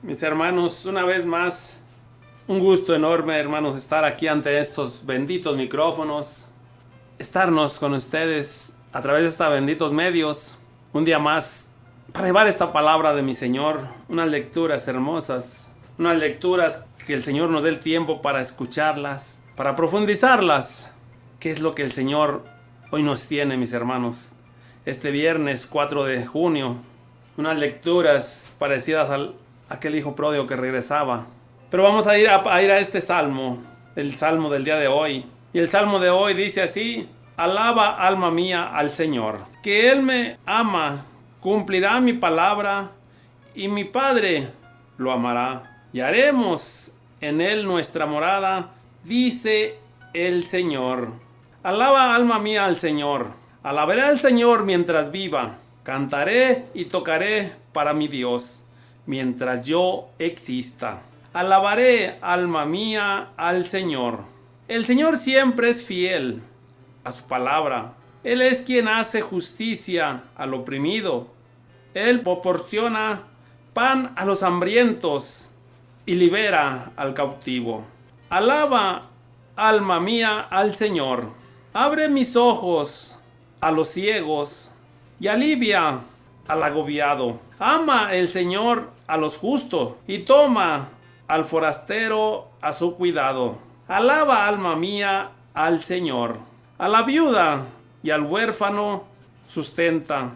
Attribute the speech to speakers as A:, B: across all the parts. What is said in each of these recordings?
A: Mis hermanos, una vez más, un gusto enorme, hermanos, estar aquí ante estos benditos micrófonos, estarnos con ustedes a través de estos benditos medios, un día más, para llevar esta palabra de mi Señor, unas lecturas hermosas, unas lecturas que el Señor nos dé el tiempo para escucharlas, para profundizarlas, qué es lo que el Señor hoy nos tiene, mis hermanos. Este viernes 4 de junio, unas lecturas parecidas a aquel hijo pródigo que regresaba. Pero vamos a ir a este salmo, el salmo del día de hoy. Y el salmo de hoy dice así: alaba, alma mía, al Señor, que Él me ama, cumplirá mi palabra, y mi Padre lo amará. Y haremos en Él nuestra morada, dice el Señor. Alaba, alma mía, al Señor. Alabaré al Señor mientras viva. Cantaré y tocaré para mi Dios, mientras yo exista. Alabaré, alma mía, al Señor. El Señor siempre es fiel a su palabra. Él es quien hace justicia al oprimido. Él proporciona pan a los hambrientos y libera al cautivo. Alaba, alma mía, al Señor. Abre mis ojos a los ciegos y alivia al agobiado. Ama el Señor a los justos y toma al forastero a su cuidado. Alaba, alma mía, al Señor. A la viuda y al huérfano sustenta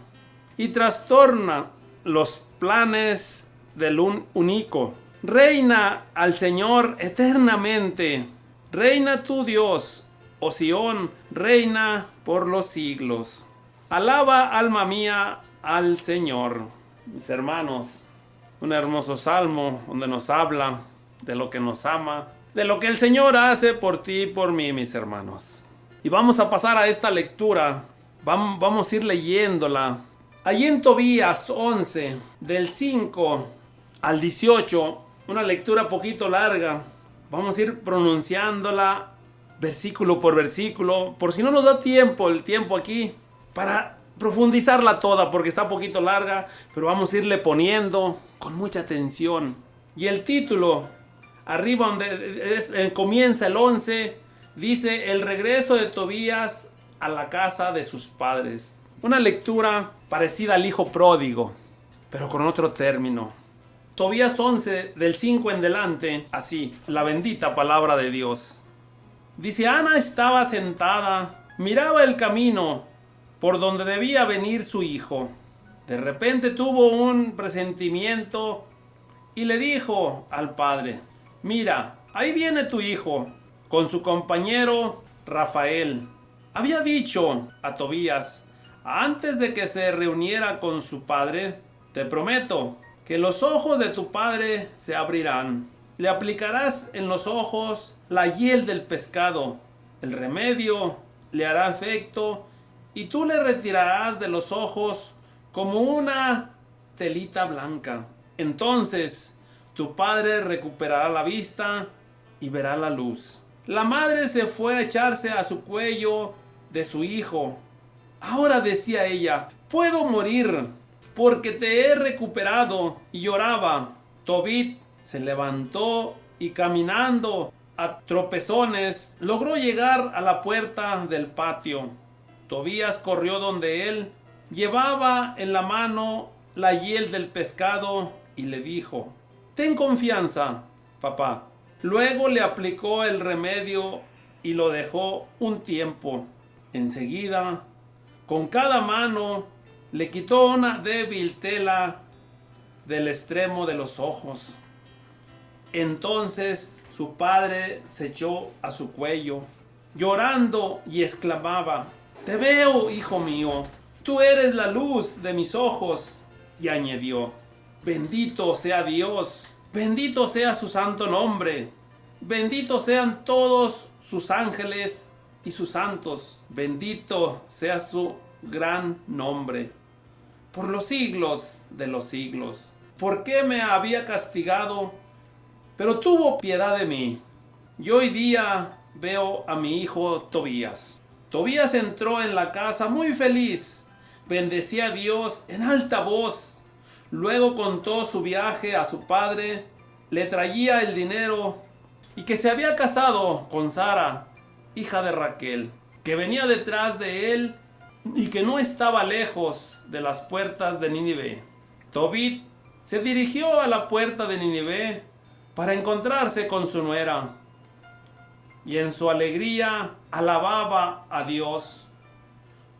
A: y trastorna los planes del único. Reina al Señor eternamente. Reina tu Dios, oh Sión, reina por los siglos. Alaba, alma mía, al Señor. Mis hermanos, un hermoso salmo donde nos habla de lo que nos ama, de lo que el Señor hace por ti y por mí, mis hermanos. Y vamos a pasar a esta lectura. Vamos a ir leyéndola. Allí en Tobías 11, del 5 al 18, una lectura poquito larga. Vamos a ir pronunciándola versículo por versículo, por si no nos da el tiempo aquí para profundizarla toda, porque está un poquito larga, pero vamos a irle poniendo con mucha atención. Y el título, arriba donde comienza el 11, dice: el regreso de Tobías a la casa de sus padres. Una lectura parecida al hijo pródigo, pero con otro término. Tobías 11, del 5 en delante, así, la bendita palabra de Dios. Dice: Ana estaba sentada, miraba el camino por donde debía venir su hijo. De repente tuvo un presentimiento y le dijo al padre: mira, ahí viene tu hijo con su compañero Rafael. Había dicho a Tobías, antes de que se reuniera con su padre: te prometo que los ojos de tu padre se abrirán. Le aplicarás en los ojos la hiel del pescado. El remedio le hará efecto y tú le retirarás de los ojos como una telita blanca. Entonces tu padre recuperará la vista y verá la luz. La madre se fue a echarse a su cuello de su hijo. Ahora, decía ella, puedo morir porque te he recuperado. Y lloraba. Tobit se levantó y caminando a tropezones logró llegar a la puerta del patio. Tobías corrió donde él, llevaba en la mano la hiel del pescado y le dijo: ten confianza, papá. Luego le aplicó el remedio y lo dejó un tiempo. Enseguida, con cada mano, le quitó una débil tela del extremo de los ojos. Entonces su padre se echó a su cuello, llorando, y exclamaba: te veo, hijo mío, tú eres la luz de mis ojos. Y añadió: bendito sea Dios, bendito sea su santo nombre, benditos sean todos sus ángeles y sus santos, bendito sea su gran nombre, por los siglos de los siglos. ¿Por qué me había castigado? Pero tuvo piedad de mí. Y hoy día veo a mi hijo Tobías. Tobías entró en la casa muy feliz. Bendecía a Dios en alta voz. Luego contó su viaje a su padre, le traía el dinero y que se había casado con Sara, hija de Raquel, que venía detrás de él y que no estaba lejos de las puertas de Nínive. Tobit se dirigió a la puerta de Nínive para encontrarse con su nuera y en su alegría alababa a Dios.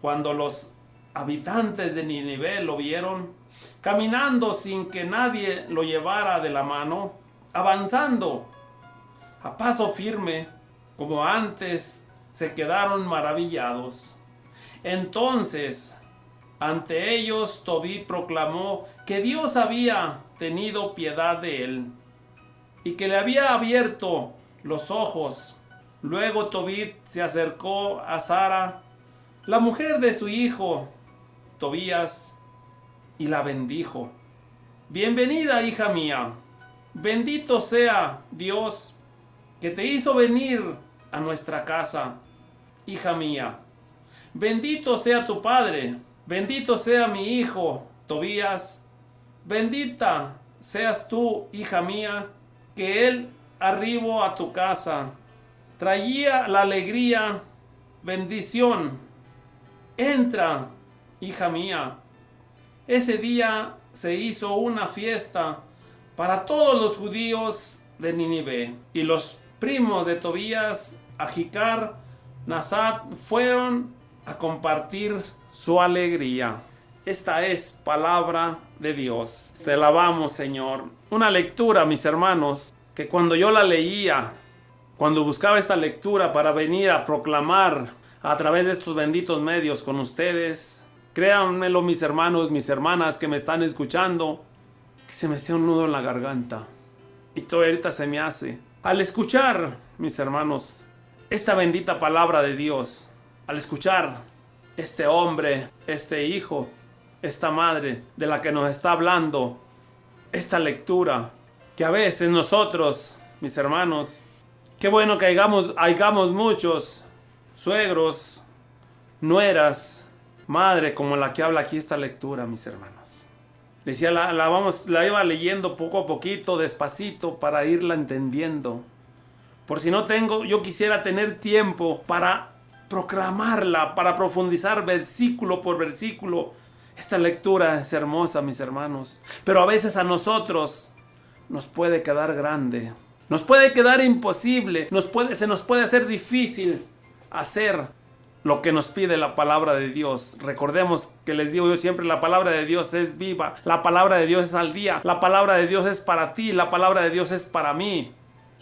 A: Cuando los habitantes de Nínive lo vieron, caminando sin que nadie lo llevara de la mano, avanzando a paso firme, como antes, se quedaron maravillados. Entonces, ante ellos, Tobit proclamó que Dios había tenido piedad de él y que le había abierto los ojos. Luego Tobit se acercó a Sara, la mujer de su hijo Tobías, y la bendijo. Bienvenida, hija mía. Bendito sea Dios que te hizo venir a nuestra casa, hija mía. Bendito sea tu padre. Bendito sea mi hijo Tobías. Bendita seas tú, hija mía, que él arribó a tu casa. Traía la alegría, bendición. Entra, hija mía. Ese día se hizo una fiesta para todos los judíos de Nínive, y los primos de Tobías, Ahicar, Nasat, fueron a compartir su alegría. Esta es palabra de Dios. Te alabamos, Señor. Una lectura, mis hermanos, que cuando yo la leía, cuando buscaba esta lectura para venir a proclamar a través de estos benditos medios con ustedes, créanmelo, mis hermanos, mis hermanas que me están escuchando, que se me hacía un nudo en la garganta. Y todo ahorita se me hace. Al escuchar, mis hermanos, esta bendita palabra de Dios, al escuchar este hombre, este hijo, esta madre de la que nos está hablando, esta lectura, que a veces nosotros, mis hermanos, qué bueno que hayamos muchos suegros, nueras, madre como la que habla aquí esta lectura, mis hermanos. Decía, la iba leyendo poco a poquito, despacito, para irla entendiendo. Por si no tengo, yo quisiera tener tiempo para proclamarla, para profundizar versículo por versículo. Esta lectura es hermosa, mis hermanos, pero a veces a nosotros nos puede quedar grande, nos puede quedar imposible, se nos puede hacer difícil hacer lo que nos pide la palabra de Dios. Recordemos que les digo yo siempre, la palabra de Dios es viva, la palabra de Dios es al día, la palabra de Dios es para ti, la palabra de Dios es para mí.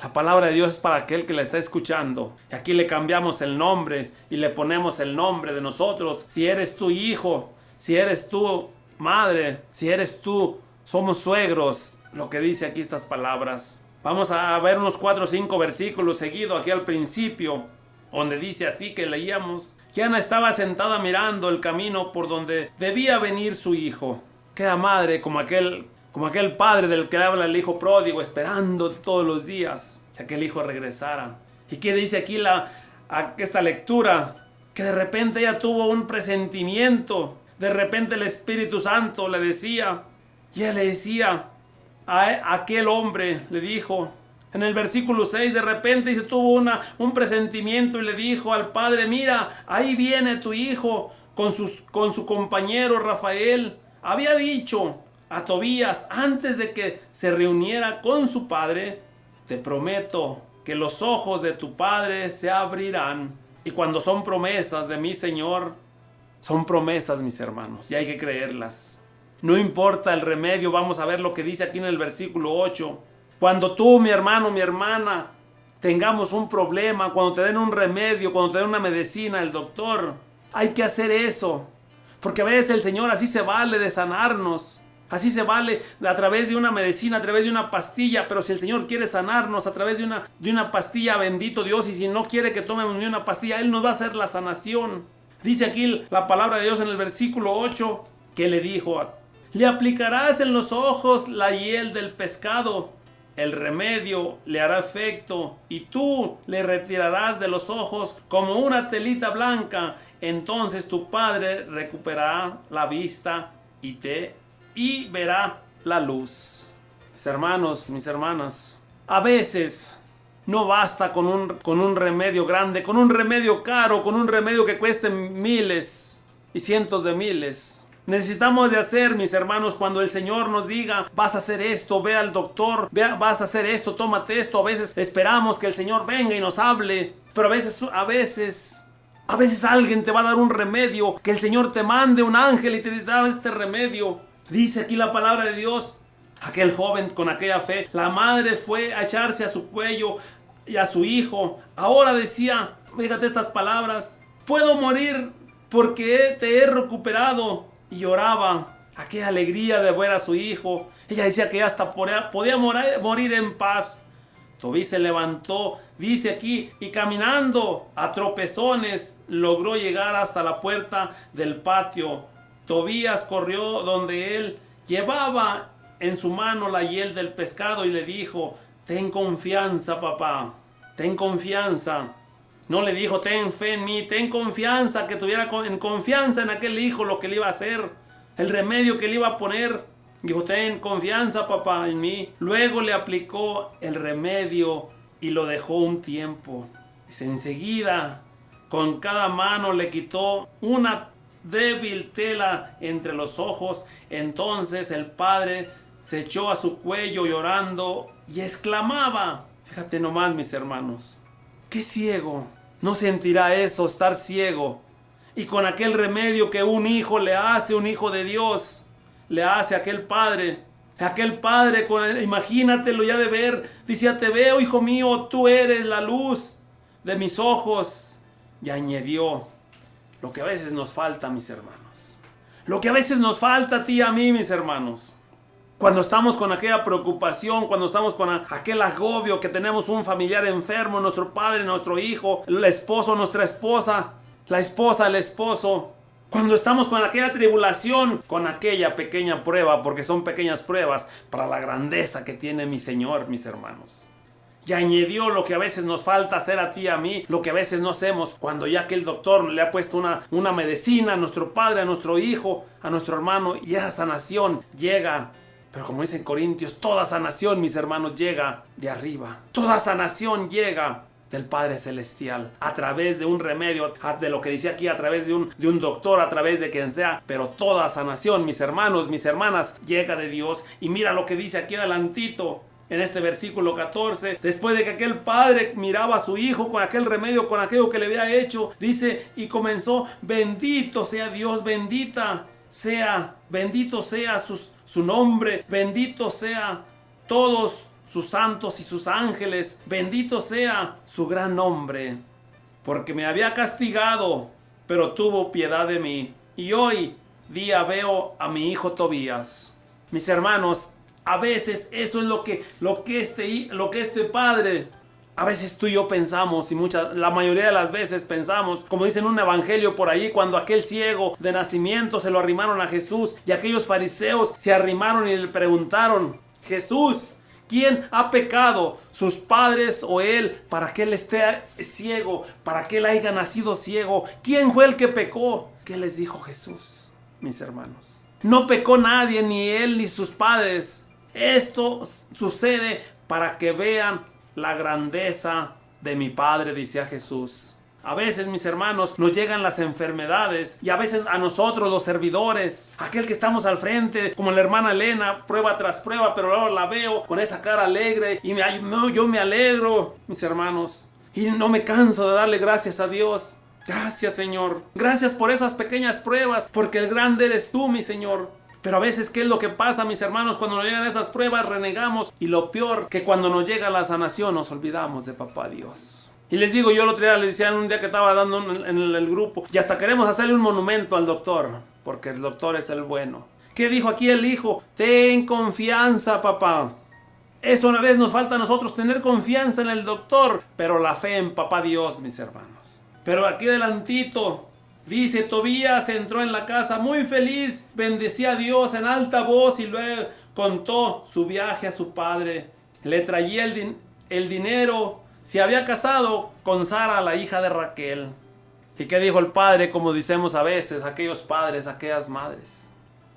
A: La palabra de Dios es para aquel que la está escuchando. Y aquí le cambiamos el nombre y le ponemos el nombre de nosotros. Si eres tu hijo, si eres tu madre, si eres tú, somos suegros. Lo que dice aquí estas palabras. Vamos a ver unos 4 o 5 versículos seguidos aquí al principio, donde dice así que leíamos que Ana estaba sentada mirando el camino por donde debía venir su hijo. Queda madre como aquel padre del que habla el hijo pródigo, esperando todos los días que aquel hijo regresara. ¿Y qué dice aquí esta lectura? Que de repente ella tuvo un presentimiento. De repente el Espíritu Santo le decía, y ella le decía a aquel hombre, le dijo, en el versículo 6, de repente se tuvo un presentimiento y le dijo al padre, mira, ahí viene tu hijo con su compañero Rafael. Había dicho a Tobías antes de que se reuniera con su padre, te prometo que los ojos de tu padre se abrirán. Y cuando son promesas de mi Señor, son promesas, mis hermanos, y hay que creerlas. No importa el remedio, vamos a ver lo que dice aquí en el versículo 8. Cuando tú, mi hermano, mi hermana, tengamos un problema, cuando te den un remedio, cuando te den una medicina, el doctor, hay que hacer eso. Porque a veces el Señor así se vale de sanarnos. Así se vale a través de una medicina, a través de una pastilla. Pero si el Señor quiere sanarnos a través de una pastilla, bendito Dios. Y si no quiere que tomemos ni una pastilla, Él nos va a hacer la sanación. Dice aquí la palabra de Dios en el versículo 8, que le dijo, le aplicarás en los ojos la hiel del pescado. El remedio le hará efecto y tú le retirarás de los ojos como una telita blanca. Entonces tu padre recuperará la vista y te y verá la luz. Mis hermanos, mis hermanas, a veces no basta con un remedio grande, con un remedio caro, con un remedio que cueste miles y cientos de miles. Necesitamos de hacer, mis hermanos, cuando el Señor nos diga, vas a hacer esto, ve al doctor, vas a hacer esto, tómate esto. A veces esperamos que el Señor venga y nos hable, pero a veces alguien te va a dar un remedio, que el Señor te mande un ángel y te da este remedio. Dice aquí la palabra de Dios, aquel joven con aquella fe, la madre fue a echarse a su cuello y a su hijo. Ahora decía, fíjate estas palabras, puedo morir porque te he recuperado. Y lloraba aquella alegría de ver a su hijo. Ella decía que hasta podía morir en paz. Tobí se levantó, dice aquí, y caminando a tropezones logró llegar hasta la puerta del patio. Tobías corrió donde él llevaba en su mano la hiel del pescado y le dijo, ten confianza, papá, ten confianza. No le dijo, ten fe en mí, ten confianza, que tuviera confianza en aquel hijo, lo que le iba a hacer, el remedio que le iba a poner. Dijo, ten confianza, papá, en mí. Luego le aplicó el remedio y lo dejó un tiempo. Dice, enseguida, con cada mano le quitó una débil tela entre los ojos. Entonces el padre se echó a su cuello llorando y exclamaba, fíjate nomás, mis hermanos, ¿qué ciego no sentirá eso, estar ciego? Y con aquel remedio que un hijo le hace, un hijo de Dios, le hace a aquel padre, imagínatelo ya de ver, decía, te veo, hijo mío, tú eres la luz de mis ojos. Y añadió, lo que a veces nos falta, mis hermanos, lo que a veces nos falta a ti y a mí, mis hermanos. Cuando estamos con aquella preocupación, cuando estamos con aquel agobio que tenemos un familiar enfermo, nuestro padre, nuestro hijo, el esposo, nuestra esposa, la esposa, el esposo. Cuando estamos con aquella tribulación, con aquella pequeña prueba, porque son pequeñas pruebas para la grandeza que tiene mi Señor, mis hermanos. Y añadió lo que a veces nos falta hacer a ti y a mí, lo que a veces no hacemos, cuando ya que el doctor le ha puesto una medicina a nuestro padre, a nuestro hijo, a nuestro hermano, y esa sanación llega. Pero como dice en Corintios, toda sanación, mis hermanos, llega de arriba. Toda sanación llega del Padre Celestial, a través de un remedio, de lo que dice aquí, a través de un doctor, a través de quien sea. Pero toda sanación, mis hermanos, mis hermanas, llega de Dios. Y mira lo que dice aquí adelantito, en este versículo 14, después de que aquel padre miraba a su hijo con aquel remedio, con aquello que le había hecho, dice, y comenzó, bendito sea Dios, bendito sea su nombre, bendito sea todos sus santos y sus ángeles, bendito sea su gran nombre, porque me había castigado, pero tuvo piedad de mí, y hoy día veo a mi hijo Tobías. Mis hermanos, a veces eso es lo que este padre, a veces tú y yo pensamos, y la mayoría de las veces pensamos, como dice en un evangelio por ahí, cuando aquel ciego de nacimiento se lo arrimaron a Jesús, y aquellos fariseos se arrimaron y le preguntaron, Jesús, ¿quién ha pecado, sus padres o él, para que él esté ciego, para que él haya nacido ciego? ¿Quién fue el que pecó? ¿Qué les dijo Jesús, mis hermanos? No pecó nadie, ni él ni sus padres. Esto sucede para que vean la grandeza de mi Padre, decía Jesús. A veces, mis hermanos, nos llegan las enfermedades, y a veces a nosotros, los servidores, aquel que estamos al frente, como la hermana Elena, prueba tras prueba, pero ahora la veo con esa cara alegre y yo me alegro, mis hermanos, y no me canso de darle gracias a Dios. Gracias, Señor. Gracias por esas pequeñas pruebas, porque el grande eres tú, mi Señor. Pero a veces, ¿qué es lo que pasa, mis hermanos? Cuando nos llegan esas pruebas, renegamos. Y lo peor, que cuando nos llega la sanación, nos olvidamos de Papá Dios. Y les digo, yo el otro día les decía en un día que estaba dando en el grupo, y hasta queremos hacerle un monumento al doctor, porque el doctor es el bueno. ¿Qué dijo aquí el hijo? Ten confianza, papá. Eso una vez nos falta a nosotros, tener confianza en el doctor, pero la fe en Papá Dios, mis hermanos. Pero aquí adelantito dice, Tobías entró en la casa muy feliz, bendecía a Dios en alta voz y luego contó su viaje a su padre. Le traía el dinero, se había casado con Sara, la hija de Raquel. ¿Y qué dijo el padre? Como decimos a veces, aquellos padres, aquellas madres.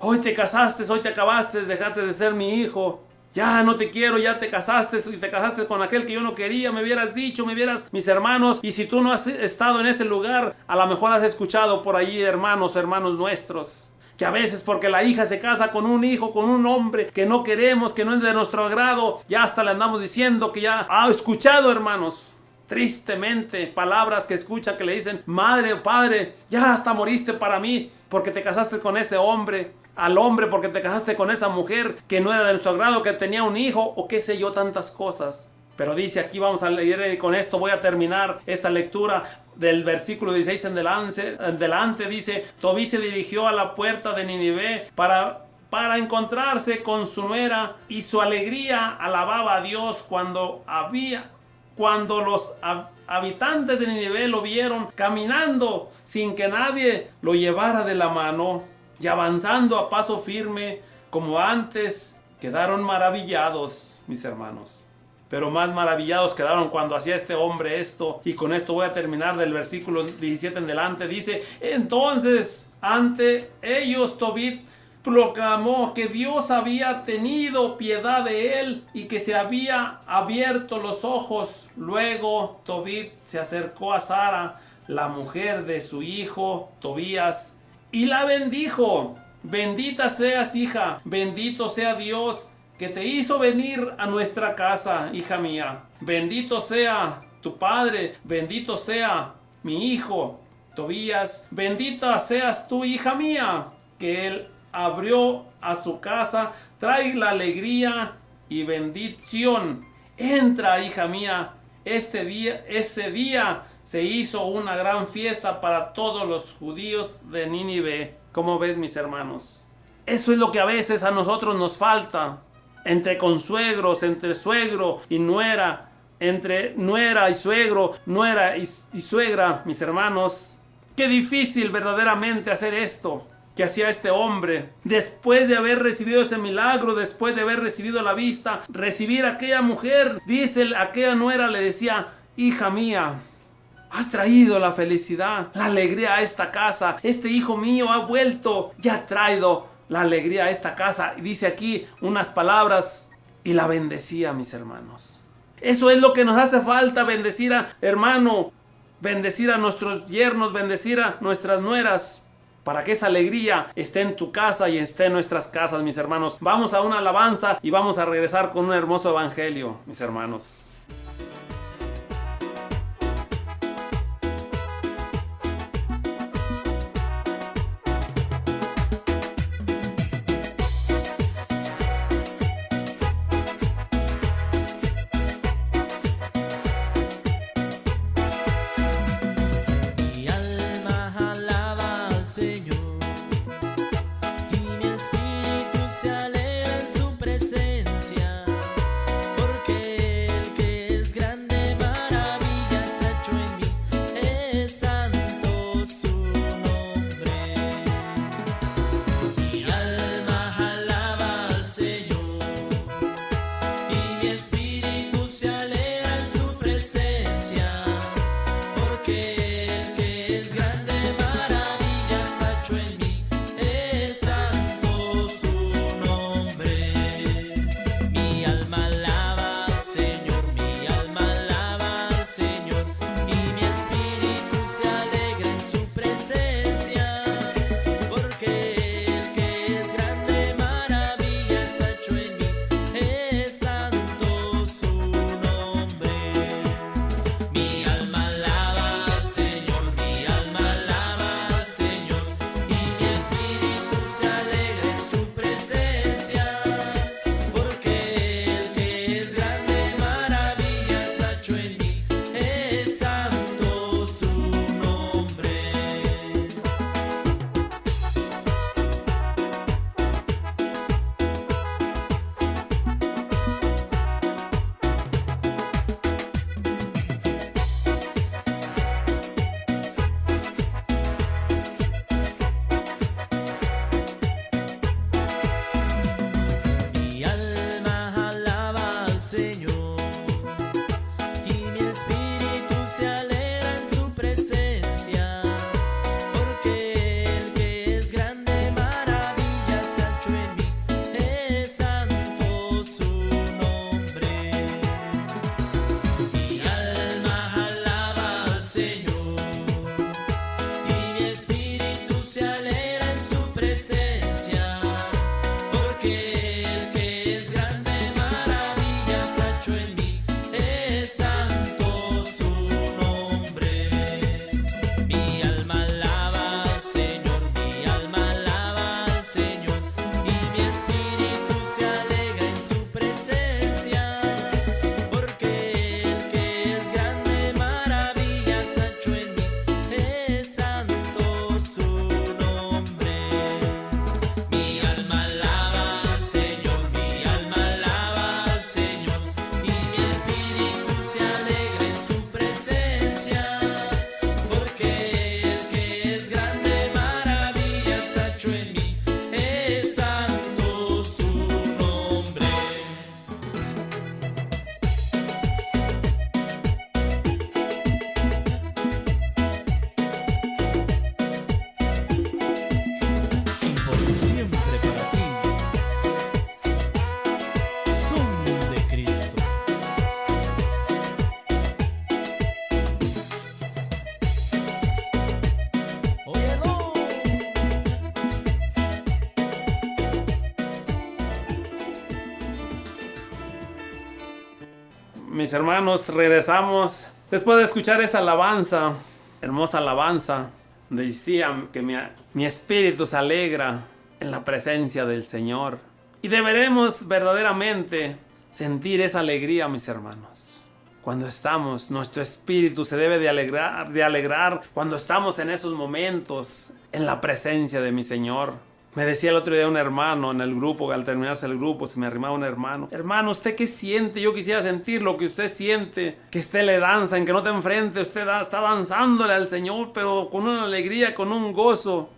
A: Hoy te casaste, hoy te acabaste, dejaste de ser mi hijo. Ya no te quiero, ya te casaste y te casaste con aquel que yo no quería. Me hubieras dicho, mis hermanos. Y si tú no has estado en ese lugar, a lo mejor has escuchado por allí hermanos nuestros, que a veces porque la hija se casa con un hijo, con un hombre que no queremos, que no es de nuestro agrado, ya hasta le andamos diciendo que ya ha escuchado, hermanos. Tristemente, palabras que escucha que le dicen: madre o padre, ya hasta moriste para mí porque te casaste con ese hombre. Al hombre porque te casaste con esa mujer que no era de nuestro agrado, que tenía un hijo, o qué sé yo, tantas cosas. Pero dice aquí, vamos a leer, con esto voy a terminar esta lectura del versículo 16 en adelante. Dice: Tobí se dirigió a la puerta de Nínive para encontrarse con su nuera, y su alegría alababa a Dios cuando los habitantes de Nínive lo vieron caminando sin que nadie lo llevara de la mano y avanzando a paso firme como antes. Quedaron maravillados, mis hermanos. Pero más maravillados quedaron cuando hacía este hombre esto. Y con esto voy a terminar del versículo 17 en adelante. Dice: entonces ante ellos Tobit proclamó que Dios había tenido piedad de él y que se había abierto los ojos. Luego Tobit se acercó a Sara, la mujer de su hijo Tobías, y la bendijo. Bendita seas, hija, bendito sea Dios que te hizo venir a nuestra casa, hija mía. Bendito sea tu padre, bendito sea mi hijo Tobías, bendita seas tú, hija mía, que él abrió a su casa, trae la alegría y bendición. Entra, hija mía. Ese día se hizo una gran fiesta para todos los judíos de Nínive. ¿Cómo ves, mis hermanos? Eso es lo que a veces a nosotros nos falta. Entre consuegros, entre suegro y nuera, entre nuera y suegro, nuera y suegra, mis hermanos. Qué difícil verdaderamente hacer esto que hacía este hombre. Después de haber recibido ese milagro, después de haber recibido la vista, recibir a aquella mujer, dice, aquella nuera le decía: hija mía, has traído la felicidad, la alegría a esta casa. Este hijo mío ha vuelto y ha traído la alegría a esta casa. Y dice aquí unas palabras: y la bendecía, mis hermanos. Eso es lo que nos hace falta, bendecir a hermano, bendecir a nuestros yernos, bendecir a nuestras nueras, para que esa alegría esté en tu casa y esté en nuestras casas, mis hermanos. Vamos a una alabanza y vamos a regresar con un hermoso evangelio, mis hermanos.
B: Porque el que
A: mis hermanos, regresamos después de escuchar esa alabanza, hermosa alabanza. Decía que mi espíritu se alegra en la presencia del Señor. Y deberemos verdaderamente sentir esa alegría, mis hermanos. Cuando estamos, nuestro espíritu se debe de alegrar cuando estamos en esos momentos, en la presencia de mi Señor. Me decía el otro día un hermano en el grupo, al terminarse el grupo, se me arrimaba un hermano. Hermano, ¿usted qué siente? Yo quisiera sentir lo que usted siente. Que usted le danza, en que no te enfrente, usted está danzándole al Señor, pero con una alegría, con un gozo.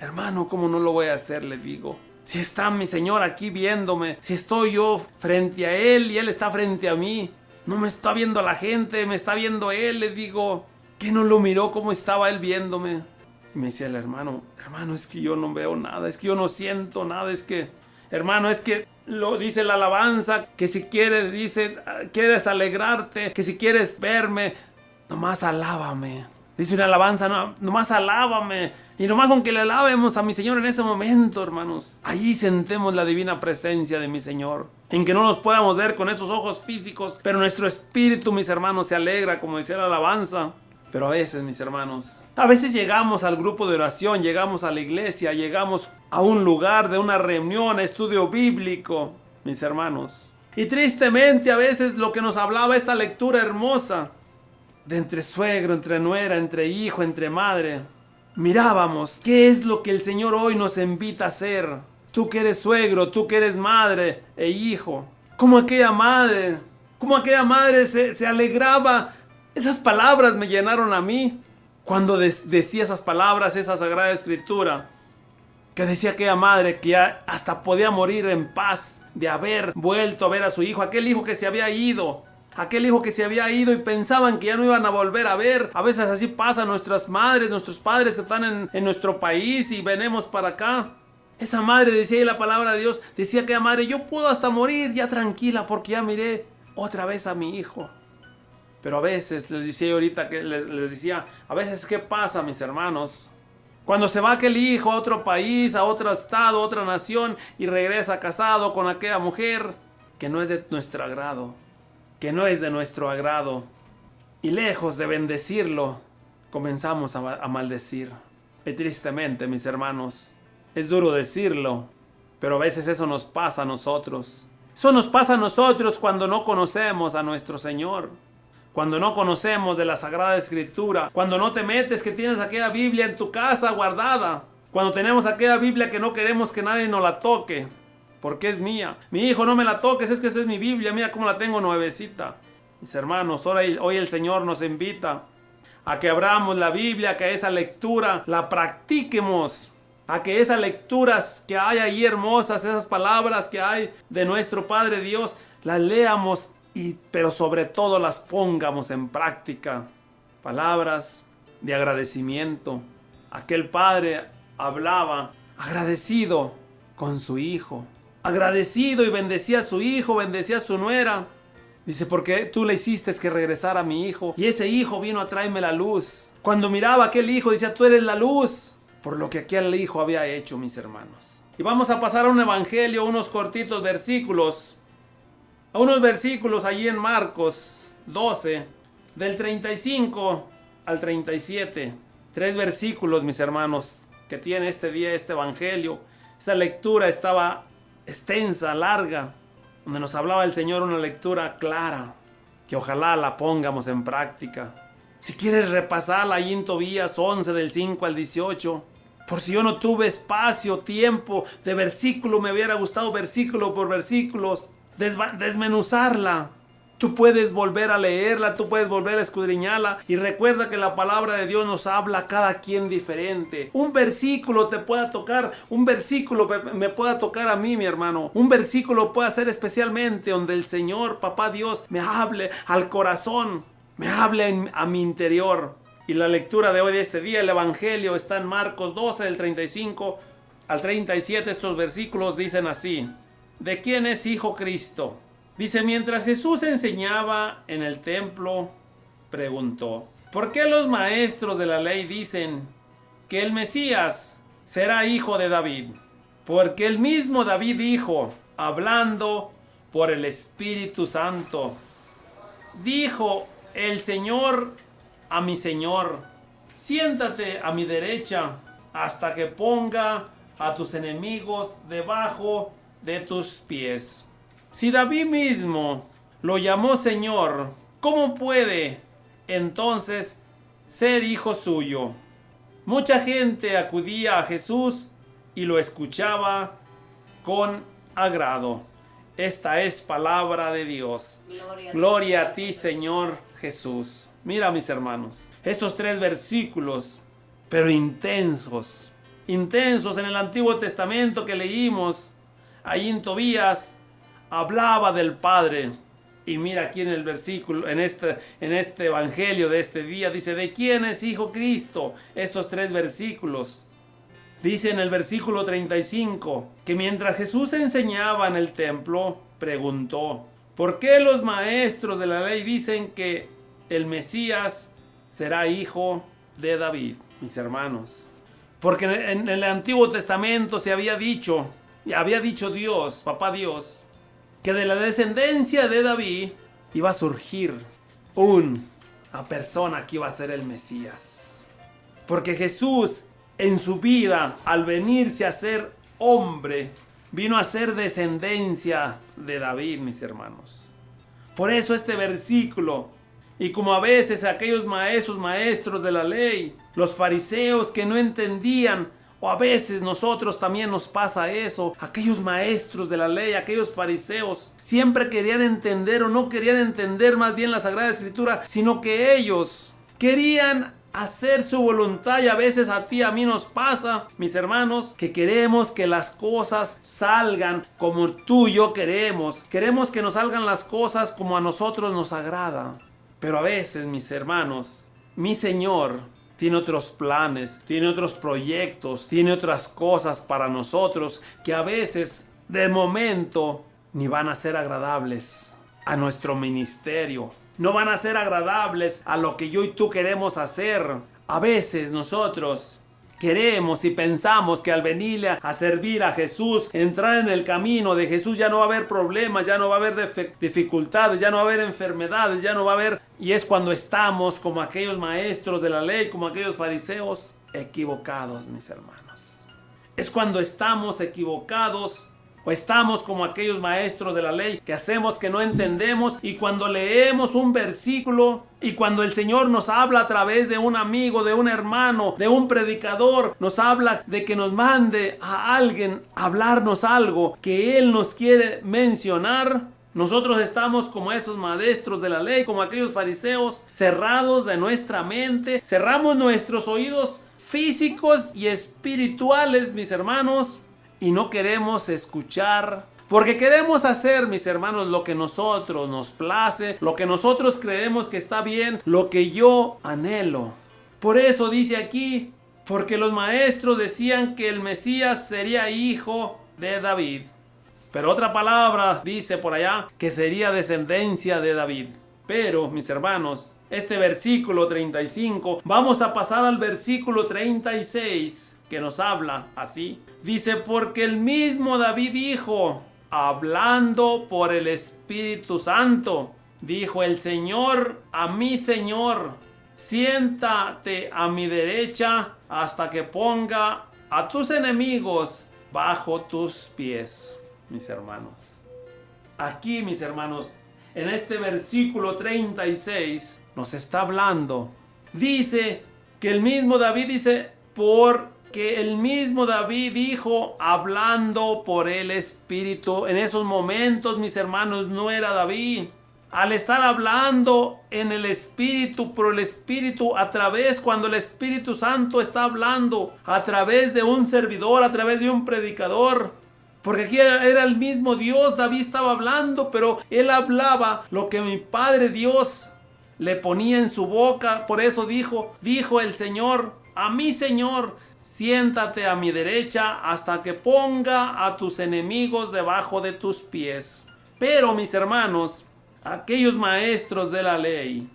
A: Hermano, ¿cómo no lo voy a hacer? Le digo. Si está mi Señor aquí viéndome, si estoy yo frente a Él y Él está frente a mí. No me está viendo la gente, me está viendo Él, le digo. ¿Qué no lo miró cómo estaba Él viéndome? Y me decía el hermano, es que yo no veo nada, es que yo no siento nada, es que, hermano, es que lo dice la alabanza, que si quieres, dice, quieres alegrarte, que si quieres verme, nomás alábame. Dice una alabanza, no, nomás alábame. Y nomás con que le alabemos a mi Señor en ese momento, hermanos, allí sentemos la divina presencia de mi Señor. En que no nos podamos ver con esos ojos físicos, pero nuestro espíritu, mis hermanos, se alegra, como decía la alabanza. Pero a veces, mis hermanos, a veces llegamos al grupo de oración, llegamos a la iglesia, llegamos a un lugar de una reunión, estudio bíblico, mis hermanos. Y tristemente a veces lo que nos hablaba esta lectura hermosa, de entre suegro, entre nuera, entre hijo, entre madre, mirábamos qué es lo que el Señor hoy nos invita a hacer. Tú que eres suegro, tú que eres madre e hijo. Como aquella madre se alegraba. Esas palabras me llenaron a mí cuando decía esas palabras, esa Sagrada Escritura, que decía aquella madre que hasta podía morir en paz de haber vuelto a ver a su hijo, aquel hijo que se había ido y pensaban que ya no iban a volver a ver. A veces así pasa a nuestras madres, nuestros padres que están en nuestro país y venimos para acá. Esa madre decía, y la palabra de Dios decía aquella madre, yo puedo hasta morir ya tranquila porque ya miré otra vez a mi hijo. Pero a veces, les decía ahorita, que les decía, a veces, ¿qué pasa, mis hermanos? Cuando se va aquel hijo a otro país, a otro estado, a otra nación, y regresa casado con aquella mujer que no es de nuestro agrado, y lejos de bendecirlo, comenzamos a maldecir. Y tristemente, mis hermanos, es duro decirlo, pero a veces eso nos pasa a nosotros. Eso nos pasa a nosotros cuando no conocemos a nuestro Señor. Cuando no conocemos de la Sagrada Escritura, cuando no te metes que tienes aquella Biblia en tu casa guardada, cuando tenemos aquella Biblia que no queremos que nadie nos la toque, porque es mía. Mi hijo, no me la toques, es que esa es mi Biblia, mira cómo la tengo nuevecita. Mis hermanos, hoy el Señor nos invita a que abramos la Biblia, a que esa lectura la practiquemos, a que esas lecturas que hay ahí hermosas, esas palabras que hay de nuestro Padre Dios, las leamos, pero sobre todo las pongamos en práctica. Palabras de agradecimiento. Aquel padre hablaba agradecido con su hijo. Agradecido y bendecía a su hijo, bendecía a su nuera. Dice, porque tú le hiciste que regresara a mi hijo. Y ese hijo vino a traerme la luz. Cuando miraba a aquel hijo, decía, tú eres la luz. Por lo que aquel hijo había hecho, mis hermanos. Y vamos a pasar a un evangelio, unos cortitos versículos. A unos versículos allí en Marcos 12, del 35 al 37. 3 versículos, mis hermanos, que tiene este día este evangelio. Esa lectura estaba extensa, larga, donde nos hablaba el Señor, una lectura clara, que ojalá la pongamos en práctica. Si quieres repasarla allí en Tobías 11, del 5 al 18. Por si yo no tuve espacio, tiempo de versículo, me hubiera gustado versículo por versículos desmenuzarla. Tú puedes volver a leerla, tú puedes volver a escudriñarla, y recuerda que la palabra de Dios nos habla a cada quien diferente. Un versículo te pueda tocar, un versículo me pueda tocar a mí, mi hermano. Un versículo puede ser especialmente donde el Señor, Papá Dios, me hable al corazón, me hable a mi interior. Y la lectura de hoy, de este día, el evangelio está en Marcos 12, del 35 al 37. Estos versículos dicen así: ¿de quién es hijo Cristo? Dice, mientras Jesús enseñaba en el templo, preguntó, ¿por qué los maestros de la ley dicen que el Mesías será hijo de David? Porque el mismo David dijo, hablando por el Espíritu Santo, dijo el Señor a mi Señor: siéntate a mi derecha hasta que ponga a tus enemigos debajo de tus pies. Si David mismo lo llamó Señor, ¿cómo puede entonces ser hijo suyo? Mucha gente acudía a Jesús y lo escuchaba con agrado. Esta es palabra de Dios. Gloria a ti, Señor Jesús. Mira, mis hermanos, estos 3 versículos, pero intensos en el Antiguo Testamento que leímos, ahí en Tobías, hablaba del Padre. Y mira aquí en el versículo, en este evangelio de este día, dice: ¿de quién es hijo Cristo? Estos 3 versículos. Dice en el versículo 35 que mientras Jesús enseñaba en el templo, preguntó: ¿por qué los maestros de la ley dicen que el Mesías será hijo de David? Mis hermanos, porque en el Antiguo Testamento se había dicho Dios, Papá Dios, que de la descendencia de David iba a surgir una persona que iba a ser el Mesías. Porque Jesús en su vida, al venirse a ser hombre, vino a ser descendencia de David, mis hermanos. Por eso este versículo, y como a veces aquellos maestros de la ley, los fariseos que no entendían, o a veces nosotros también nos pasa eso, aquellos maestros de la ley, aquellos fariseos, siempre querían entender o no querían entender más bien la Sagrada Escritura, sino que ellos querían hacer su voluntad. Y a veces a ti, a mí nos pasa, mis hermanos, que queremos que las cosas salgan como tú y yo queremos. Queremos que nos salgan las cosas como a nosotros nos agrada. Pero a veces, mis hermanos, mi Señor tiene otros planes, tiene otros proyectos, tiene otras cosas para nosotros que a veces, de momento, ni van a ser agradables a nuestro ministerio. No van a ser agradables a lo que yo y tú queremos hacer. A veces nosotros queremos y pensamos que al venirle a servir a Jesús, entrar en el camino de Jesús, ya no va a haber problemas, ya no va a haber dificultades, ya no va a haber enfermedades, ya no va a haber... Y es cuando estamos como aquellos maestros de la ley, como aquellos fariseos, equivocados, mis hermanos. Es cuando estamos equivocados, o estamos como aquellos maestros de la ley que hacemos que no entendemos, y cuando leemos un versículo y cuando el Señor nos habla a través de un amigo, de un hermano, de un predicador, nos habla de que nos mande a alguien a hablarnos algo que Él nos quiere mencionar, nosotros estamos como esos maestros de la ley, como aquellos fariseos, cerrados de nuestra mente, cerramos nuestros oídos físicos y espirituales, mis hermanos, y no queremos escuchar, porque queremos hacer, mis hermanos, lo que nosotros nos place, lo que nosotros creemos que está bien, lo que yo anhelo. Por eso dice aquí, porque los maestros decían que el Mesías sería hijo de David. Pero otra palabra dice por allá que sería descendencia de David. Pero, mis hermanos, este versículo 35, vamos a pasar al versículo 36, que nos habla así. Dice: porque el mismo David dijo, hablando por el Espíritu Santo, dijo el Señor a mi Señor: siéntate a mi derecha hasta que ponga a tus enemigos bajo tus pies. Mis hermanos, aquí, mis hermanos, en este versículo 36 nos está hablando. Dice que el mismo David dice, porque el mismo David dijo, hablando por el Espíritu. En esos momentos, mis hermanos, no era David. Al estar hablando en el Espíritu, por el Espíritu, a través, cuando el Espíritu Santo está hablando, a través de un servidor, a través de un predicador. Porque aquí era el mismo Dios, David estaba hablando, pero él hablaba lo que mi Padre Dios le ponía en su boca. Por eso dijo el Señor a mi Señor: siéntate a mi derecha hasta que ponga a tus enemigos debajo de tus pies. Pero, mis hermanos, aquellos maestros de la ley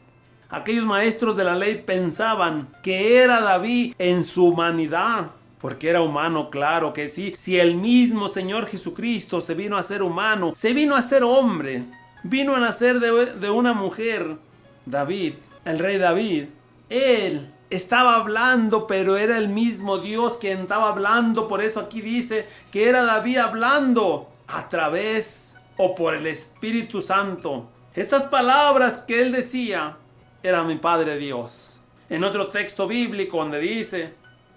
A: pensaban que era David en su humanidad. Porque era humano, claro que sí. Si el mismo Señor Jesucristo se vino a ser humano, se vino a ser hombre. vino a nacer de una mujer, David, el rey David. Él estaba hablando, pero era el mismo Dios quien estaba hablando. Por eso aquí dice que era David hablando a través o por el Espíritu Santo. Estas palabras que él decía era mi Padre Dios. En otro texto bíblico donde dice: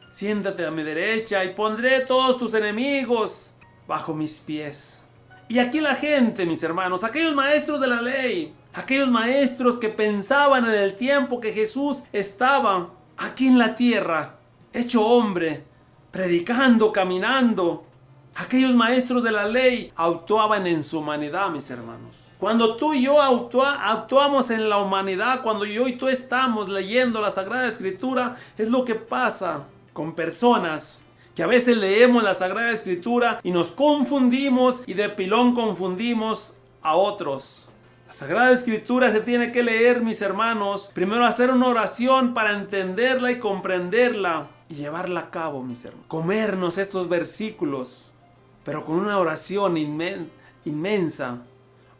A: siéntate a mi derecha y pondré todos tus enemigos bajo mis pies. Y aquí la gente, mis hermanos, aquellos maestros de la ley, aquellos maestros que pensaban en el tiempo que Jesús estaba aquí en la tierra, hecho hombre, predicando, caminando, aquellos maestros de la ley actuaban en su humanidad, mis hermanos. Cuando tú y yo actuamos en la humanidad, cuando yo y tú estamos leyendo la Sagrada Escritura, es lo que pasa con personas que a veces leemos la Sagrada Escritura y nos confundimos y de pilón confundimos a otros. La Sagrada Escritura se tiene que leer, mis hermanos. Primero hacer una oración para entenderla y comprenderla y llevarla a cabo, mis hermanos. Comernos estos versículos, pero con una oración inmensa.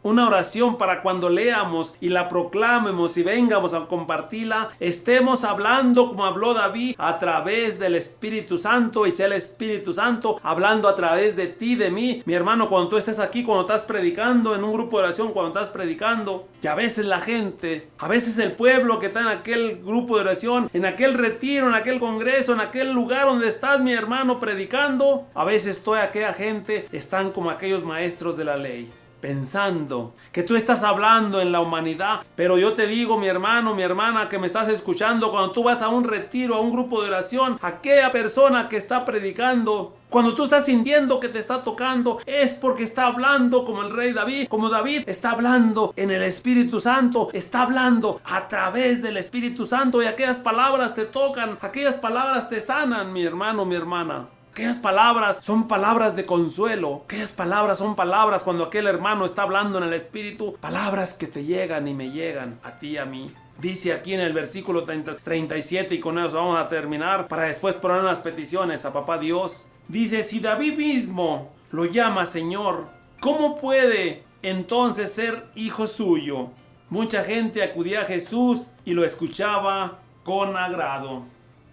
A: Una oración para cuando leamos y la proclamemos y vengamos a compartirla, estemos hablando como habló David a través del Espíritu Santo, y sea el Espíritu Santo hablando a través de ti, de mí. Mi hermano, cuando tú estés aquí, cuando estás predicando en un grupo de oración, cuando estás predicando, que a veces la gente, a veces el pueblo que está en aquel grupo de oración, en aquel retiro, en aquel congreso, en aquel lugar donde estás, mi hermano, predicando, a veces toda aquella gente están como aquellos maestros de la ley, pensando que tú estás hablando en la humanidad. Pero yo te digo, mi hermano, mi hermana que me estás escuchando, cuando tú vas a un retiro, a un grupo de oración, aquella persona que está predicando, cuando tú estás sintiendo que te está tocando, es porque está hablando como el rey David, como David está hablando en el Espíritu Santo, está hablando a través del Espíritu Santo, y aquellas palabras te tocan, aquellas palabras te sanan, mi hermano, mi hermana. Aquellas palabras son palabras de consuelo. Aquellas palabras son palabras cuando aquel hermano está hablando en el Espíritu. Palabras que te llegan y me llegan a ti y a mí. Dice aquí en el versículo 37, y con eso vamos a terminar para después poner las peticiones a Papá Dios. Dice: si David mismo lo llama Señor, ¿cómo puede entonces ser hijo suyo? Mucha gente acudía a Jesús y lo escuchaba con agrado.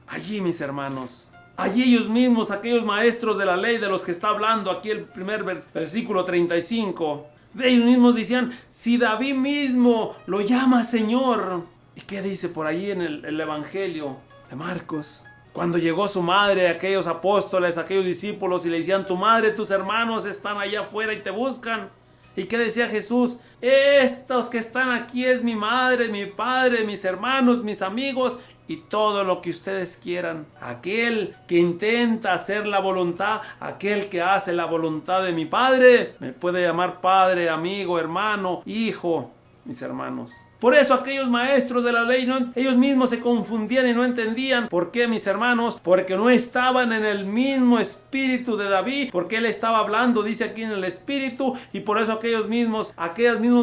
A: Allí, mis hermanos, allí ellos mismos, aquellos maestros de la ley de los que está hablando aquí el primer versículo 35, de ellos mismos decían: si David mismo lo llama Señor. ¿Y qué dice por ahí en el Evangelio de Marcos? Cuando llegó su madre, aquellos apóstoles, aquellos discípulos, y le decían: tu madre, tus hermanos están allá afuera y te buscan. ¿Y qué decía Jesús? Estos que están aquí es mi madre, mi padre, mis hermanos, mis amigos y todo lo que ustedes quieran. Aquel que intenta hacer la voluntad, aquel que hace la voluntad de mi Padre, me puede llamar padre, amigo, hermano, hijo, mis hermanos. Por eso aquellos maestros de la ley, ellos mismos se confundían y no entendían. ¿Por qué, mis hermanos? Porque no estaban en el mismo espíritu de David, porque él estaba hablando, dice aquí, en el espíritu. Y por eso aquellos mismos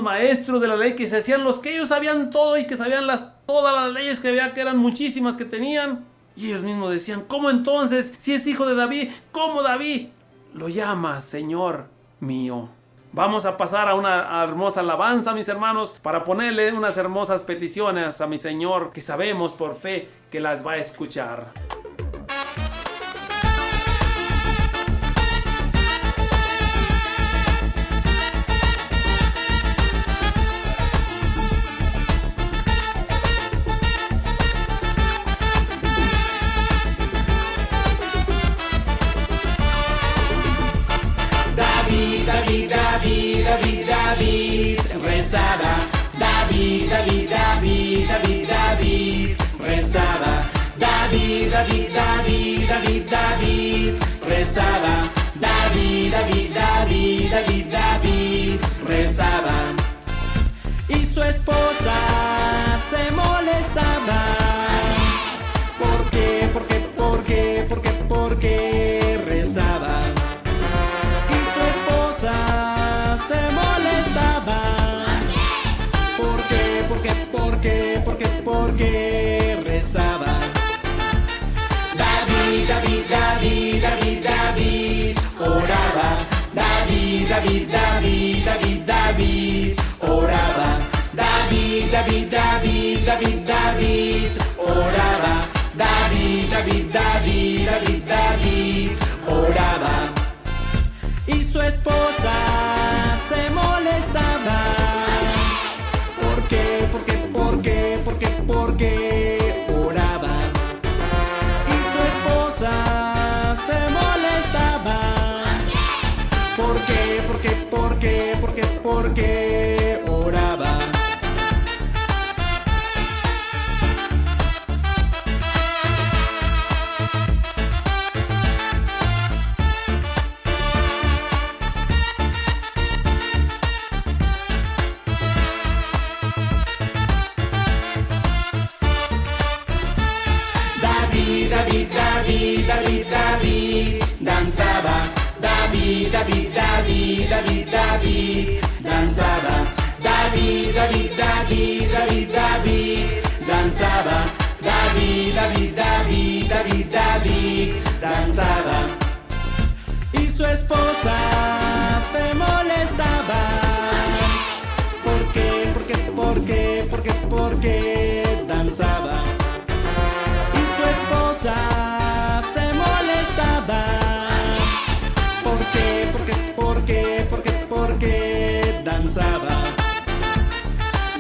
A: maestros de la ley que se hacían los que ellos sabían todo y que sabían todas las leyes que había, que eran muchísimas que tenían. Y ellos mismos decían: ¿cómo entonces, si es hijo de David, cómo David lo llama Señor mío? Vamos a pasar a una hermosa alabanza, mis hermanos, para ponerle unas hermosas peticiones a mi Señor, que sabemos por fe que las va a escuchar.
B: David, rezaba. David, rezaba. David, rezaba. David, rezaba. Y su esposa se molestaba. ¿Por qué rezaba? Y su esposa se molestaba. ¿Por qué rezaba? David oraba. David oraba. David, David, David, David, David, oraba. David, David, David, David, David, oraba. Y su esposa se molestaba. ¿Por qué? ¿Por qué? ¿Por qué? ¿Por qué? ¿Por qué oraba? Y su esposa se molestaba. ¿Por qué? ¿Por qué? ¿Por qué? ¿Por qué? ¿Por qué oraba? David, David, David, David, danzaba. David, David, David, David, David, danzaba. David, David, David, David, David, danzaba. David, David, David, David, David, danzaba. Y su esposa se molestaba. ¿Por qué? ¿Por qué? ¿Por qué? ¿Por qué? ¿Por qué danzaba? Y su esposa se molestaba. ¿Por qué? ¿Por qué? ¿Por qué? ¿Por qué? ¿Por qué danzaba?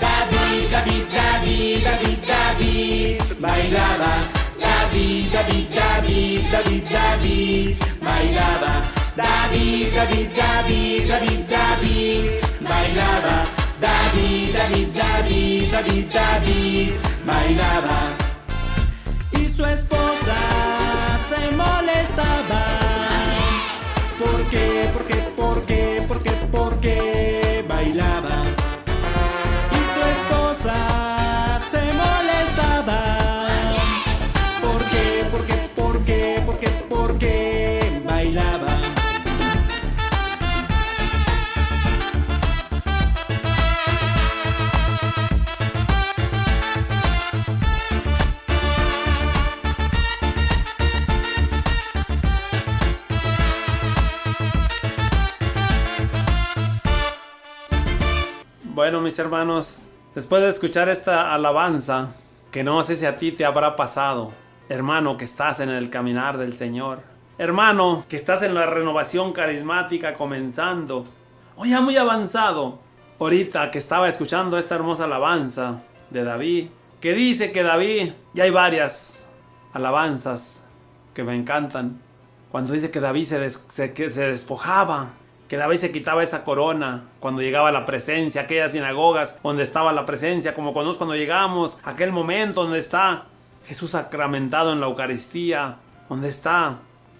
B: David, David, David, David, David, bailaba. David, David, David, David, David, bailaba. David, David, David, David, David, bailaba. David, David, David, David, David, bailaba. Y su esposa se molestaba. ¿Por qué? ¿Por qué? ¿Por qué? ¿Por qué? ¿Por qué bailaba? Y su esposa se molestaba. ¿Por qué? ¿Por qué? ¿Por qué? ¿Por qué? ¿Por qué bailaba?
A: Bueno, mis hermanos, después de escuchar esta alabanza, que no sé si a ti te habrá pasado, hermano que estás en el caminar del Señor, hermano que estás en la renovación carismática comenzando, o ya muy avanzado, ahorita que estaba escuchando esta hermosa alabanza de David, que dice que David, ya hay varias alabanzas que me encantan, cuando dice que David se despojaba, que David se quitaba esa corona cuando llegaba a la presencia, aquellas sinagogas donde estaba la presencia, como cuando llegamos, aquel momento donde está Jesús sacramentado en la Eucaristía, donde está,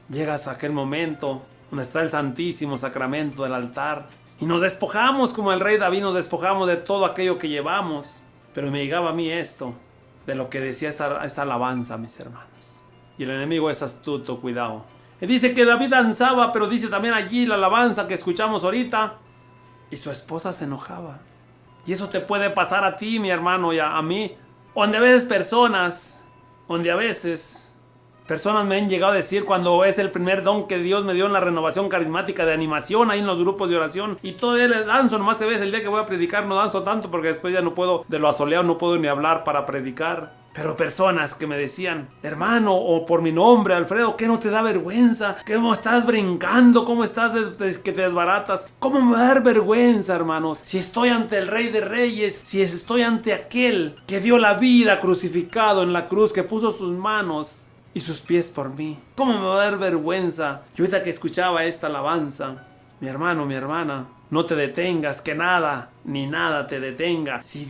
A: llegas a aquel momento donde está el Santísimo Sacramento del altar, y nos despojamos como el rey David, nos despojamos de todo aquello que llevamos. Pero me llegaba a mí esto, de lo que decía esta alabanza, mis hermanos. Y el enemigo es astuto, cuidado. Y dice que David danzaba, pero dice también allí la alabanza que escuchamos ahorita, y su esposa se enojaba. Y eso te puede pasar a ti, mi hermano, y a mí. Donde a veces personas me han llegado a decir, cuando es el primer don que Dios me dio en la renovación carismática de animación, ahí en los grupos de oración, y todavía le danzo, nomás que ves el día que voy a predicar no danzo tanto, porque después ya no puedo, de lo asoleado no puedo ni hablar para predicar. Pero personas que me decían, hermano, o por mi nombre, Alfredo, ¿qué no te da vergüenza? ¿Cómo estás brincando? ¿Cómo estás que te desbaratas? ¿Cómo me va a dar vergüenza, hermanos? Si estoy ante el Rey de Reyes, si estoy ante aquel que dio la vida crucificado en la cruz, que puso sus manos y sus pies por mí. ¿Cómo me va a dar vergüenza? Yo ahorita que escuchaba esta alabanza, mi hermano, mi hermana, no te detengas, que nada ni nada te detenga. Si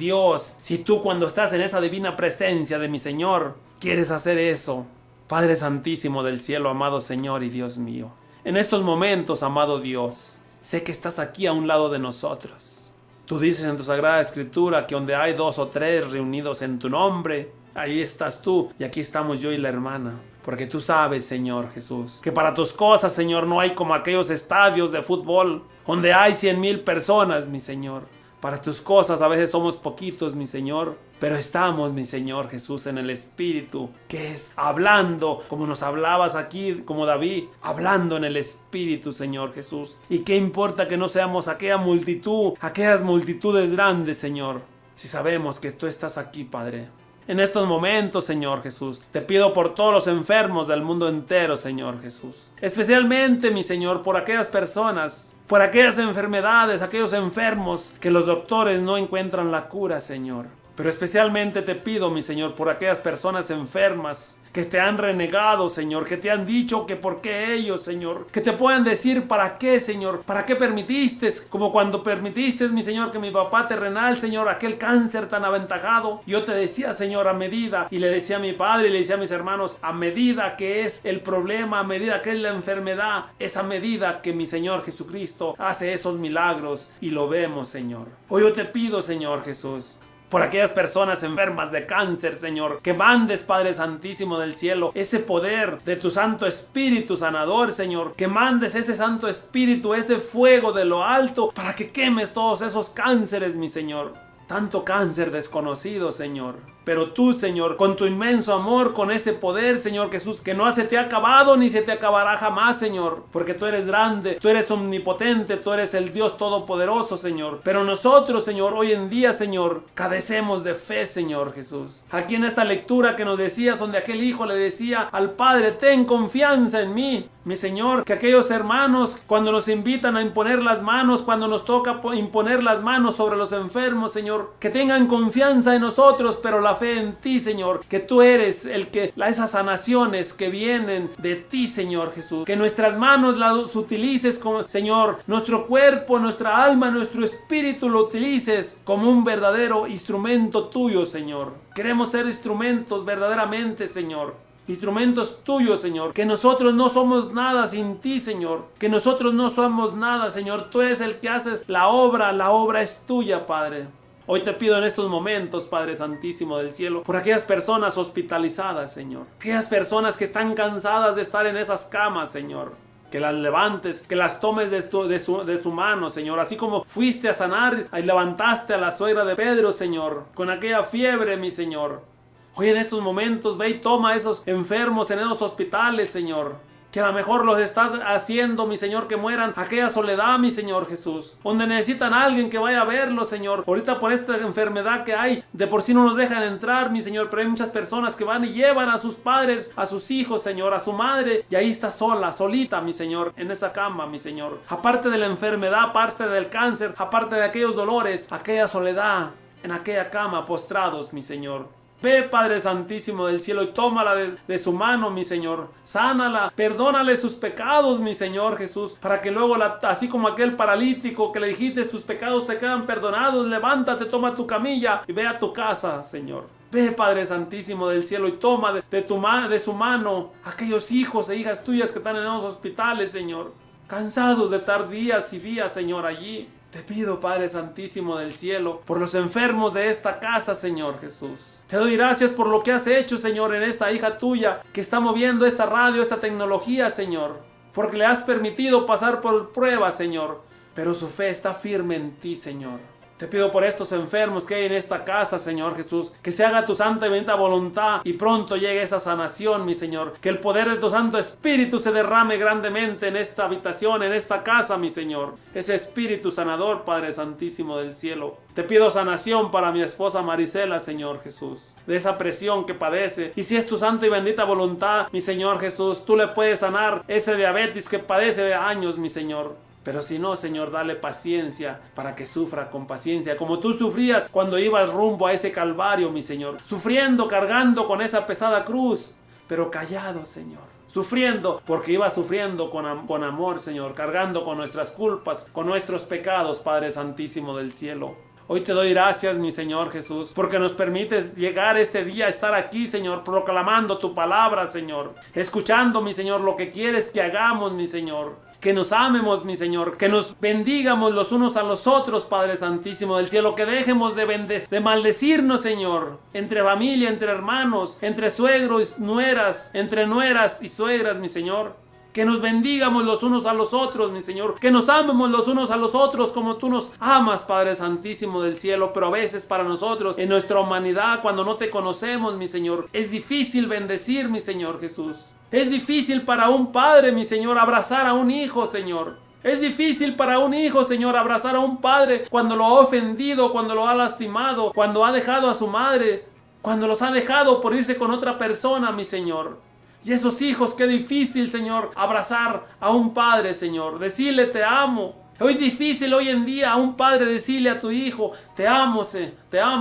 A: tú cuando estás en esa divina presencia de mi Señor, quieres hacer eso, Padre Santísimo del cielo, amado Señor y Dios mío, en estos momentos, amado Dios, sé que estás aquí a un lado de nosotros. Tú dices en tu Sagrada Escritura que donde hay 2 o 3 reunidos en tu nombre, ahí estás tú y aquí estamos yo y la hermana. Porque tú sabes, Señor Jesús, que para tus cosas, Señor, no hay como aquellos estadios de fútbol donde hay 100,000 personas, mi Señor. Para tus cosas a veces somos poquitos, mi Señor, pero estamos, mi Señor Jesús, en el Espíritu, que es hablando, como nos hablabas aquí, como David, hablando en el Espíritu, Señor Jesús. Y qué importa que no seamos aquella multitud, aquellas multitudes grandes, Señor, si sabemos que tú estás aquí, Padre. En estos momentos, Señor Jesús, te pido por todos los enfermos del mundo entero, Señor Jesús. Especialmente, mi Señor, por aquellas personas, por aquellas enfermedades, aquellos enfermos que los doctores no encuentran la cura, Señor. Pero especialmente te pido, mi Señor, por aquellas personas enfermas que te han renegado, Señor, que te han dicho que por qué ellos, Señor, que te puedan decir para qué, Señor, para qué permitiste, como cuando permitiste, mi Señor, que mi papá terrenal, Señor, aquel cáncer tan aventajado. Yo te decía, Señor, a medida, y le decía a mi padre y le decía a mis hermanos, a medida que es el problema, a medida que es la enfermedad, es a medida que mi Señor Jesucristo hace esos milagros y lo vemos, Señor. Hoy yo te pido, Señor Jesús, por aquellas personas enfermas de cáncer, Señor, que mandes, Padre Santísimo del cielo, ese poder de tu Santo Espíritu sanador, Señor, que mandes ese Santo Espíritu, ese fuego de lo alto, para que quemes todos esos cánceres, mi Señor. Tanto cáncer desconocido, Señor. Pero tú, Señor, con tu inmenso amor, con ese poder, Señor Jesús, que no se te ha acabado ni se te acabará jamás, Señor. Porque tú eres grande, tú eres omnipotente, tú eres el Dios todopoderoso, Señor. Pero nosotros, Señor, hoy en día, Señor, carecemos de fe, Señor Jesús. Aquí en esta lectura que nos decías, donde aquel hijo le decía al Padre, ten confianza en mí. Mi Señor, que aquellos hermanos, cuando nos invitan a imponer las manos, cuando nos toca imponer las manos sobre los enfermos, Señor, que tengan confianza en nosotros, pero la fe en ti, Señor, que tú eres el que, esas sanaciones que vienen de ti, Señor Jesús, que nuestras manos las utilices como, Señor, nuestro cuerpo, nuestra alma, nuestro espíritu lo utilices como un verdadero instrumento tuyo, Señor. Queremos ser instrumentos verdaderamente, Señor. Instrumentos tuyos, Señor, que nosotros no somos nada sin ti, Señor, que nosotros no somos nada, Señor, tú eres el que haces la obra es tuya, Padre. Hoy te pido en estos momentos, Padre Santísimo del cielo, por aquellas personas hospitalizadas, Señor, aquellas personas que están cansadas de estar en esas camas, Señor, que las levantes, que las tomes de su mano, Señor, así como fuiste a sanar y levantaste a la suegra de Pedro, Señor, con aquella fiebre, mi Señor. Hoy en estos momentos ve y toma a esos enfermos en esos hospitales, Señor, que a lo mejor los está haciendo, mi Señor, que mueran aquella soledad, mi Señor Jesús, donde necesitan a alguien que vaya a verlos, Señor. Ahorita por esta enfermedad que hay, de por sí no nos dejan entrar, mi Señor, pero hay muchas personas que van y llevan a sus padres, a sus hijos, Señor, a su madre, y ahí está sola, solita, mi Señor, en esa cama, mi Señor. Aparte de la enfermedad, aparte del cáncer, aparte de aquellos dolores, aquella soledad, en aquella cama, postrados, mi Señor. Ve, Padre Santísimo del cielo, y tómala de su mano, mi Señor. Sánala, perdónale sus pecados, mi Señor Jesús, para que luego, así como aquel paralítico que le dijiste, tus pecados te quedan perdonados, levántate, toma tu camilla y ve a tu casa, Señor. Ve, Padre Santísimo del cielo, y toma de su mano aquellos hijos e hijas tuyas que están en los hospitales, Señor, cansados de estar días y días, Señor, allí. Te pido, Padre Santísimo del cielo, por los enfermos de esta casa, Señor Jesús. Te doy gracias por lo que has hecho, Señor, en esta hija tuya que está moviendo esta radio, esta tecnología, Señor. Porque le has permitido pasar por pruebas, Señor. Pero su fe está firme en ti, Señor. Te pido por estos enfermos que hay en esta casa, Señor Jesús, que se haga tu santa y bendita voluntad y pronto llegue esa sanación, mi Señor. Que el poder de tu Santo Espíritu se derrame grandemente en esta habitación, en esta casa, mi Señor. Ese Espíritu sanador, Padre Santísimo del cielo. Te pido sanación para mi esposa Marisela, Señor Jesús, de esa presión que padece. Y si es tu santa y bendita voluntad, mi Señor Jesús, tú le puedes sanar ese diabetes que padece de años, mi Señor. Pero si no, Señor, dale paciencia para que sufra con paciencia, como tú sufrías cuando ibas rumbo a ese Calvario, mi Señor. Sufriendo, cargando con esa pesada cruz, pero callado, Señor. Sufriendo, porque iba sufriendo con amor, Señor, cargando con nuestras culpas, con nuestros pecados, Padre Santísimo del cielo. Hoy te doy gracias, mi Señor Jesús, porque nos permites llegar este día a estar aquí, Señor, proclamando tu palabra, Señor. Escuchando, mi Señor, lo que quieres que hagamos, mi Señor. Que nos amemos, mi Señor, que nos bendigamos los unos a los otros, Padre Santísimo del cielo, que dejemos de maldecirnos, Señor, entre familia, entre hermanos, entre suegros, nueras, entre nueras y suegras, mi Señor. Que nos bendigamos los unos a los otros, mi Señor. Que nos amemos los unos a los otros como tú nos amas, Padre Santísimo del cielo. Pero a veces para nosotros, en nuestra humanidad, cuando no te conocemos, mi Señor, es difícil bendecir, mi Señor Jesús. Es difícil para un padre, mi Señor, abrazar a un hijo, Señor. Es difícil para un hijo, Señor, abrazar a un padre cuando lo ha ofendido, cuando lo ha lastimado, cuando ha dejado a su madre, cuando los ha dejado por irse con otra persona, mi Señor. Y esos hijos, qué difícil, Señor, abrazar a un padre, Señor. Decirle te amo. Es difícil hoy en día a un padre decirle a tu hijo, te amo,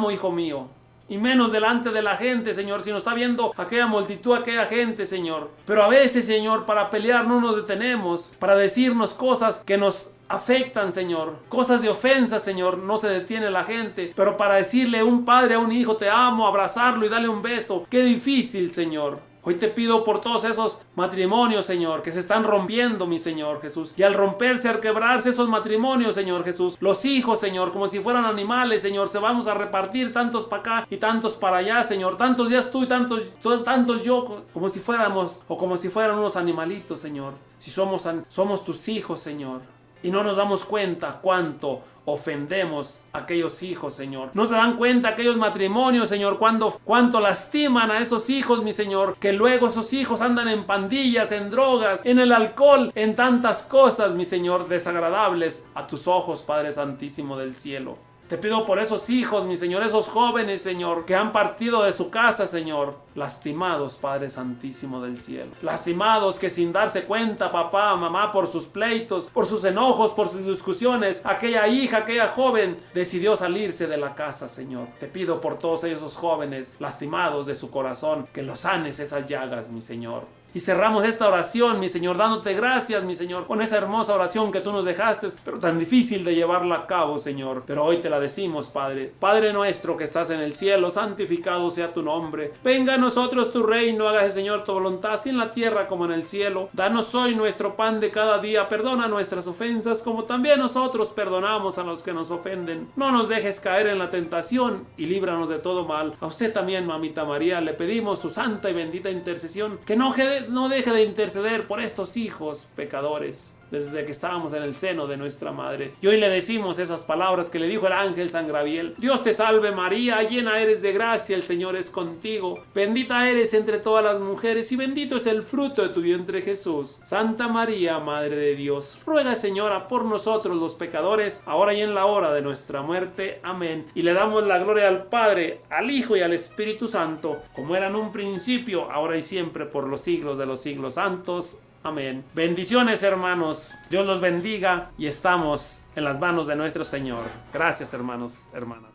A: hijo mío. Y menos delante de la gente, Señor, si nos está viendo aquella multitud, aquella gente, Señor. Pero a veces, Señor, para pelear no nos detenemos, para decirnos cosas que nos afectan, Señor. Cosas de ofensa, Señor, no se detiene la gente. Pero para decirle un padre a un hijo, te amo, abrazarlo y darle un beso, qué difícil, Señor. Hoy te pido por todos esos matrimonios, Señor, que se están rompiendo, mi Señor Jesús. Y al romperse, al quebrarse esos matrimonios, Señor Jesús, los hijos, Señor, como si fueran animales, Señor, se vamos a repartir tantos para acá y tantos para allá, Señor. Tantos días tú y tantos yo, como si fuéramos, o como si fueran unos animalitos, Señor. Si somos tus hijos, Señor. Y no nos damos cuenta cuánto ofendemos a aquellos hijos, Señor. No se dan cuenta aquellos matrimonios, Señor, cuánto lastiman a esos hijos, mi Señor. Que luego esos hijos andan en pandillas, en drogas, en el alcohol, en tantas cosas, mi Señor, desagradables a tus ojos, Padre Santísimo del cielo. Te pido por esos hijos, mi Señor, esos jóvenes, Señor, que han partido de su casa, Señor. Lastimados, Padre Santísimo del cielo. Lastimados que sin darse cuenta, papá, mamá, por sus pleitos, por sus enojos, por sus discusiones, aquella hija, aquella joven, decidió salirse de la casa, Señor. Te pido por todos esos jóvenes lastimados de su corazón, que los sanes esas llagas, mi Señor. Y cerramos esta oración, mi Señor, dándote gracias, mi Señor, con esa hermosa oración que tú nos dejaste, pero tan difícil de llevarla a cabo, Señor. Pero hoy te la decimos, Padre. Padre nuestro que estás en el cielo, santificado sea tu nombre. Venga a nosotros tu reino, hágase, Señor, tu voluntad, así en la tierra como en el cielo. Danos hoy nuestro pan de cada día, perdona nuestras ofensas, como también nosotros perdonamos a los que nos ofenden. No nos dejes caer en la tentación y líbranos de todo mal. A usted también, Mamita María, le pedimos su santa y bendita intercesión, que no deje de interceder por estos hijos pecadores desde que estábamos en el seno de nuestra madre. Y hoy le decimos esas palabras que le dijo el ángel San Gabriel. Dios te salve María, llena eres de gracia, el Señor es contigo. Bendita eres entre todas las mujeres y bendito es el fruto de tu vientre Jesús. Santa María, Madre de Dios, ruega, Señora, por nosotros los pecadores, ahora y en la hora de nuestra muerte. Amén. Y le damos la gloria al Padre, al Hijo y al Espíritu Santo, como era en un principio, ahora y siempre, por los siglos de los siglos santos. Amén. Bendiciones, hermanos. Dios los bendiga y estamos en las manos de nuestro Señor. Gracias, hermanos, hermanas.